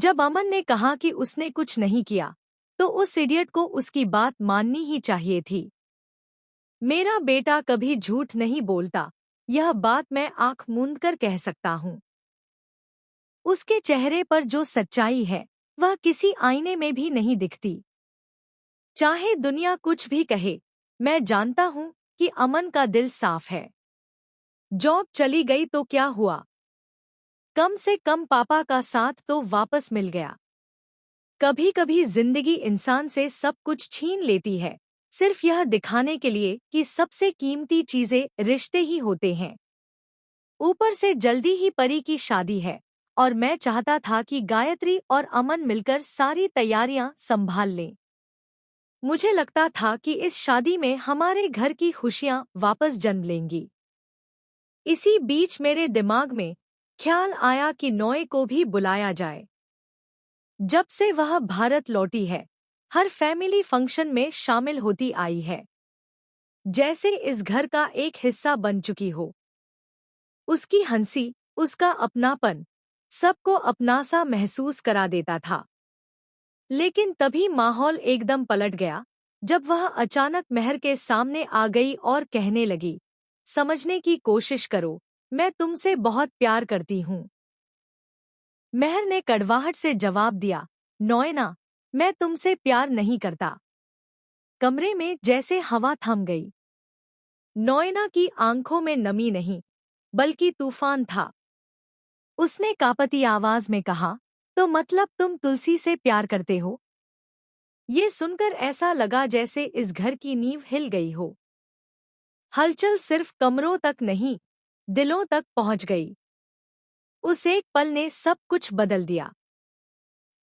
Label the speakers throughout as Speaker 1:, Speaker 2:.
Speaker 1: जब अमन ने कहा कि उसने कुछ नहीं किया, तो उस इडियट को उसकी बात माननी ही चाहिए थी। मेरा बेटा कभी झूठ नहीं बोलता, यह बात मैं आंख मूंद कर कह सकता हूँ। उसके चेहरे पर जो सच्चाई है, वह किसी आईने में भी नहीं दिखती। चाहे दुनिया कुछ भी कहे, मैं जानता हूँ कि अमन का दिल साफ है। जॉब चली गई तो क्या हुआ? कम से कम पापा का साथ तो वापस मिल गया। कभी कभी जिंदगी इंसान से सब कुछ छीन लेती है, सिर्फ यह दिखाने के लिए कि सबसे कीमती चीजें रिश्ते ही होते हैं। ऊपर से जल्दी ही परी की शादी है, और मैं चाहता था कि गायत्री और अमन मिलकर सारी तैयारियां संभाल लें। मुझे लगता था कि इस शादी में हमारे घर की खुशियां वापस जन्म लेंगी। इसी बीच मेरे दिमाग में ख्याल आया कि नोए को भी बुलाया जाए। जब से वह भारत लौटी है, हर फैमिली फंक्शन में शामिल होती आई है, जैसे इस घर का एक हिस्सा बन चुकी हो। उसकी हंसी, उसका अपनापन सबको अपना-सा महसूस करा देता था। लेकिन तभी माहौल एकदम पलट गया, जब वह अचानक महर के सामने आ गई और कहने लगी, समझने की कोशिश करो, मैं तुमसे बहुत प्यार करती हूँ। महर ने कड़वाहट से जवाब दिया, नोएना, मैं तुमसे प्यार नहीं करता। कमरे में जैसे हवा थम गई। नोएना की आंखों में नमी नहीं, बल्कि तूफान था। उसने कांपती आवाज में कहा, तो मतलब तुम तुलसी से प्यार करते हो? ये सुनकर ऐसा लगा जैसे इस घर की नींव हिल गई हो। हलचल सिर्फ कमरों तक नहीं, दिलों तक पहुंच गई। उस एक पल ने सब कुछ बदल दिया।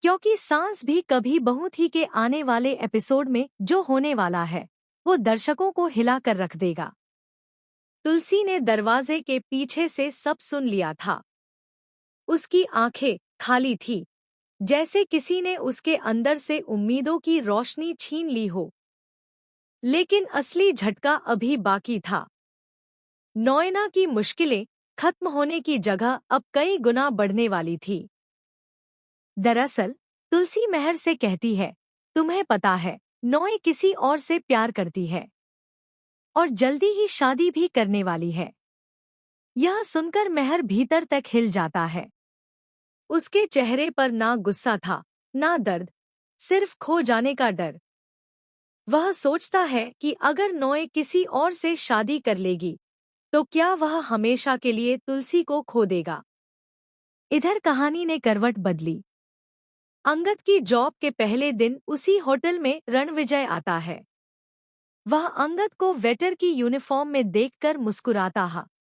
Speaker 1: क्योंकि सांस भी कभी बहू थी के आने वाले एपिसोड में जो होने वाला है, वो दर्शकों को हिला कर रख देगा। तुलसी ने दरवाजे के पीछे से सब सुन लिया था। उसकी आंखें खाली थी, जैसे किसी ने उसके अंदर से उम्मीदों की रोशनी छीन ली हो। लेकिन असली झटका अभी बाकी था। नोएना की मुश्किलें खत्म होने की जगह अब कई गुना बढ़ने वाली थी। दरअसल तुलसी महर से कहती है, तुम्हें पता है, नोए किसी और से प्यार करती है और जल्दी ही शादी भी करने वाली है। यह सुनकर महर भीतर तक हिल जाता है। उसके चेहरे पर ना गुस्सा था, ना दर्द, सिर्फ खो जाने का डर। वह सोचता है कि अगर नोए किसी और से शादी कर लेगी, तो क्या वह हमेशा के लिए तुलसी को खो देगा? इधर कहानी ने करवट बदली। अंगद की जॉब के पहले दिन उसी होटल में रणविजय आता है। वह अंगद को वेटर की यूनिफॉर्म में देखकर मुस्कुराता है।